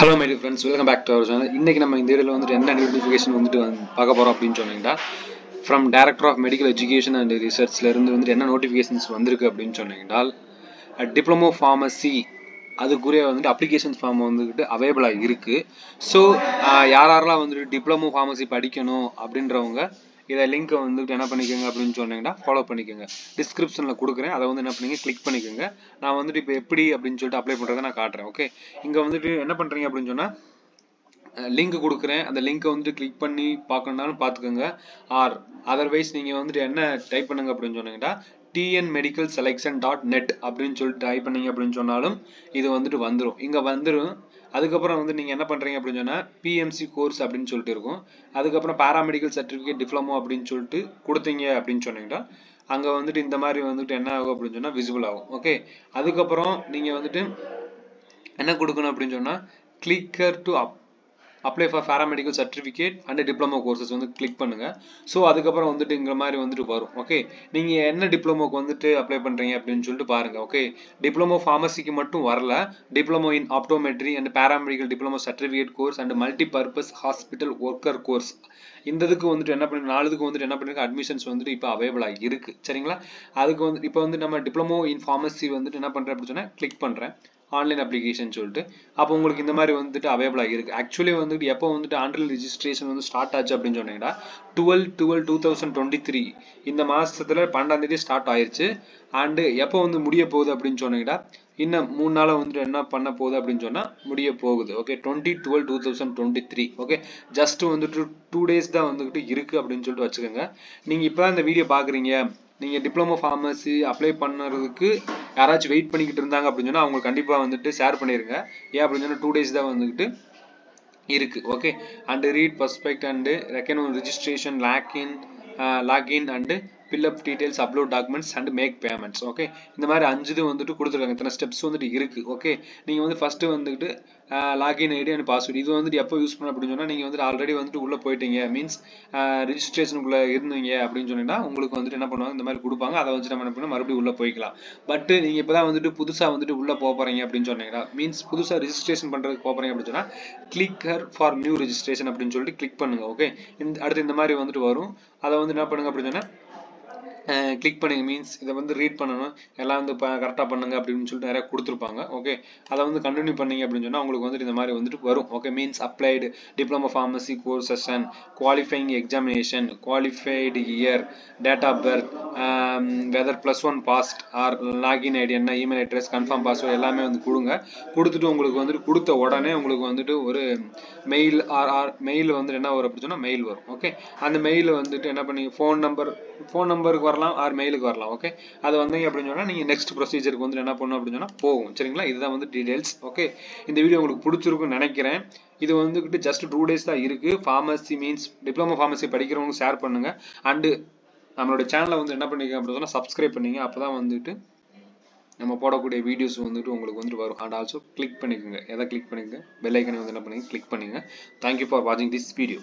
Hello my dear friends, welcome back to our channel. இன்னைக்கு நம்ம இந்த வீடியோல வந்துட்டு என்ன நோட்டிஃபிகேஷன் வந்துட்டு பார்க்க போறோம் அப்படினு சொன்னீங்கன்னா from Director of Medical Education and Researchல இருந்து வந்துட்டு என்ன நோட்டிஃபிகேஷன்ஸ் வந்திருக்கு அப்படினு சொன்னீங்கன்னா டிப்ளமோ ஃபார்மசி அதுக்குரிய வந்துட்டு அப்ளிகேஷன்ஸ் ஃபார்ம் வந்துட்டு அவைலபிளா இருக்கு. சோ யாரெல்லாம் வந்துட்டு டிப்ளமோ ஃபார்மசி படிக்கணும் அப்படின்றவங்க இத லிங்க் வந்துட்டு என்ன பண்ணிக்கங்க அப்படினு சொன்னீங்கன்னா ஃபாலோ பண்ணிக்கங்க. டிஸ்கிரிப்ஷன்ல கொடுக்கிறேன். அத வந்து என்ன பண்ணீங்க கிளிக் பண்ணிக்கங்க. நான் வந்துட்டு இப்போ எப்படி அப்படினு சொல்லிட்டு அப்ளை பண்றதை நான் காட்டுறேன். ஓகே, இங்க வந்துட்டு என்ன பண்றீங்க அப்படினு சொன்னா லிங்க் கொடுக்குறேன். அந்த லிங்கை வந்துட்டு கிளிக் பண்ணி பார்க்கணும்னாலும் பார்த்துக்கோங்க. ஆர் அதர்வைஸ் நீங்கள் வந்துட்டு என்ன டைப் பண்ணுங்க அப்படின்னு சொன்னீங்கன்னா tnmedicalselection.net அப்படின்னு சொல்லிட்டு டைப் பண்ணீங்க அப்படின்னு சொன்னாலும் இது வந்துட்டு வந்துடும். இங்கே வந்துடும். அதுக்கப்புறம் வந்து நீங்கள் என்ன பண்ணுறீங்க அப்படின்னு சொன்னால் பிஎம்சி கோர்ஸ் அப்படின்னு சொல்லிட்டு இருக்கும். அதுக்கப்புறம் பாராமெடிக்கல் சர்டிஃபிகேட் டிப்ளமோ அப்படின்னு சொல்லிட்டு கொடுத்தீங்க அப்படின்னு சொன்னீங்கன்னா அங்கே வந்துட்டு இந்த மாதிரி வந்துட்டு என்ன ஆகும் அப்படின்னு சொன்னால் விசிபிள் ஆகும். ஓகே, அதுக்கப்புறம் நீங்கள் வந்துட்டு என்ன கொடுக்கணும் அப்படின்னு சொன்னால் clicker to apply for paramedical certificate and diploma courses வந்து கிளிக் பண்ணுங்க. ஸோ அதுக்கப்புறம் வந்துட்டு இந்த மாதிரி வந்துட்டு வரும். ஓகே, நீங்க என்ன டிப்ளமோக்கு வந்துட்டு அப்ளை பண்றீங்க அப்படின்னு சொல்லிட்டு பாருங்க. ஓகே, டிப்ளமோ ஃபார்மசிக்கு மட்டும் வரல, diploma in optometry and paramedical diploma certificate course and multi purpose hospital worker course இந்த இதுக்கு வந்துட்டு என்ன பண்ணி 4 இதுக்கு வந்துட்டு என்ன பண்ணிருக்க அட்மிஷன்ஸ் வந்துட்டு இப்போ அவைலபிளா இருக்கு. சரிங்களா, அதுக்கு வந்து இப்போ வந்து நம்ம டிப்ளமோ இன் ஃபார்மசி வந்துட்டு என்ன பண்றேன் அப்படின்னு சொன்னா கிளிக் பண்றேன் ஆன்லைன் அப்ளிகேஷன் சொல்லிட்டு. அப்போ உங்களுக்கு இந்த மாதிரி வந்துட்டு அவைலபிளா இருக்கு. ஆக்சுவலி வந்துட்டு எப்போ வந்துட்டு ஆன்லைன் ரெஜிஸ்ட்ரேஷன் வந்து ஸ்டார்ட் ஆச்சு அப்படின்னு சொன்னீங்கன்னா 12/12/2023 இந்த மாசத்துல 12ஆம் தேதி ஸ்டார்ட் ஆயிருச்சு. அண்ட் எப்போ வந்து முடிய போகுது அப்படின்னு சொன்னீங்கன்னா இன்னும் 3 நாளா வந்துட்டு என்ன பண்ண போகுது அப்படின்னு சொன்னா முடிய போகுது. ஓகே, 20/12/2023. ஓகே, ஜஸ்ட் வந்துட்டு 2 டேஸ் தான் வந்துட்டு இருக்கு அப்படின்னு சொல்லிட்டு வச்சுக்கோங்க. நீங்க இப்பதான் இந்த வீடியோ பாக்குறீங்க, நீங்க டிப்ளமோ ஃபார்மசி அப்ளை பண்ணுறதுக்கு யாராச்சும் வெயிட் பண்ணிக்கிட்டு இருந்தாங்க அப்படின்னு சொன்னா அவங்க கண்டிப்பா வந்துட்டு ஷேர் பண்ணிருங்க. ஏன் அப்படின்னு சொன்னா 2 டேஸ் தான் வந்துட்டு இருக்கு. Okay, and read பர்ஸ்பெக்ட் and reckon registration login and fill up details, upload documents and make payments. Okay, இந்த மாதிரி 5 இது வந்துட்டு கொடுத்துருக்காங்க. இத்தனை ஸ்டெப்ஸ் வந்துட்டு இருக்கு. ஓகே, நீங்க வந்து ஃபர்ஸ்ட் வந்துட்டு லாகின் ஐடி அண்ட் பாஸ்வேர்டு இது வந்துட்டு எப்போ யூஸ் பண்ண அப்படின்னு சொன்னா நீங்க வந்துட்டு ஆல்ரெடி வந்துட்டு உள்ள போயிட்டீங்க மீன்ஸ் ரெஜிஸ்ட்ரேஷனுக்குள்ள இருந்தீங்க அப்படின்னு சொன்னீங்கன்னா உங்களுக்கு வந்துட்டு என்ன பண்ணுவாங்க இந்த மாதிரி கொடுப்பாங்க. அதை வச்சு நம்ம என்ன பண்ணணும் மறுபடியும் உள்ள போய்க்கலாம். பட் நீங்க இப்பதான் வந்துட்டு புதுசா வந்துட்டு உள்ள போறீங்க அப்படின்னு சொன்னீங்கன்னா மீன்ஸ் புதுசா ரெஜிஸ்ட்ரேஷன் பண்றதுக்கு போறீங்க அப்படின்னு சொன்னா கிளிக்கர் ஃபார் நியூ ரெஜிஸ்ட்ரேஷன் அப்படின்னு சொல்லிட்டு கிளிக் பண்ணுங்க. ஓகே, அடுத்து இந்த மாதிரி வந்துட்டு வரும். அதை வந்து என்ன பண்ணுங்க அப்படின்னு சொன்னா கிளிக் பண்ணுங்க. மீன்ஸ் இதை வந்து ரீட் பண்ணணும், எல்லாம் வந்து கரெக்டாக பண்ணுங்க அப்படின்னு சொல்லிட்டு நிறைய கொடுத்துருப்பாங்க. ஓகே, அதை வந்து கண்டினியூ பண்ணீங்க அப்படின்னு சொன்னால் உங்களுக்கு வந்துட்டு இந்த மாதிரி வந்துட்டு வரும். Okay, means applied diploma pharmacy courses and qualifying examination, qualified year, date of birth, whether +1 passed or login ID என்ன, இமெயில் அட்ரஸ், கன்ஃபார்ம் பாஸ்வேர்டு எல்லாமே வந்து கொடுங்க. கொடுத்துட்டு உங்களுக்கு வந்துட்டு கொடுத்த உடனே உங்களுக்கு வந்துட்டு ஒரு மெயில் மெயில் வந்து என்ன வரும் அப்படின்னு சொன்னால் மெயில் வரும். ஓகே, அந்த மெயில் வந்துட்டு என்ன பண்ணி ஃபோன் நம்பருக்கு வரலாம் ஆர் மெயிலுக்கு வரலாம். ஓகே, அது வந்தீங்க அப்படின்னு சொன்னா நீங்க நெக்ஸ்ட் ப்ரொசீஜருக்கு வந்து என்ன பண்ணணும் அப்படின்னு சொன்னா போகும். சரிங்களா, இதுதான் வந்து டீடைல்ஸ். ஓகே, இந்த வீடியோ உங்களுக்கு பிடிச்சிருக்கும்னு நினைக்கிறேன். இது வந்துகிட்டு ஜஸ்ட் 2 டேஸ் தான் இருக்கு. ஃபார்மசி மீன்ஸ் டிப்ளமோ ஃபார்மசி படிக்கிறவங்க ஷேர் பண்ணுங்க. அண்ட் நம்மளோட சேனலை வந்து என்ன பண்ணிக்க அப்படின்னு சொன்னா சப்ஸ்கிரைப் பண்ணீங்க. அப்பதான் வந்துட்டு நம்ம போடக்கூடிய வீடியோஸ் வந்துட்டு உங்களுக்கு வந்துட்டு வரும். அண்ட் ஆல்சோ கிளிக் பண்ணிக்கோங்க. எதை கிளிக் பண்ணிக்கோங்க, பெல் ஐக்கனை வந்து என்ன பண்ணுங்க கிளிக் பண்ணுங்க. தேங்க்யூ ஃபார் வாட்சிங் திஸ் வீடியோ.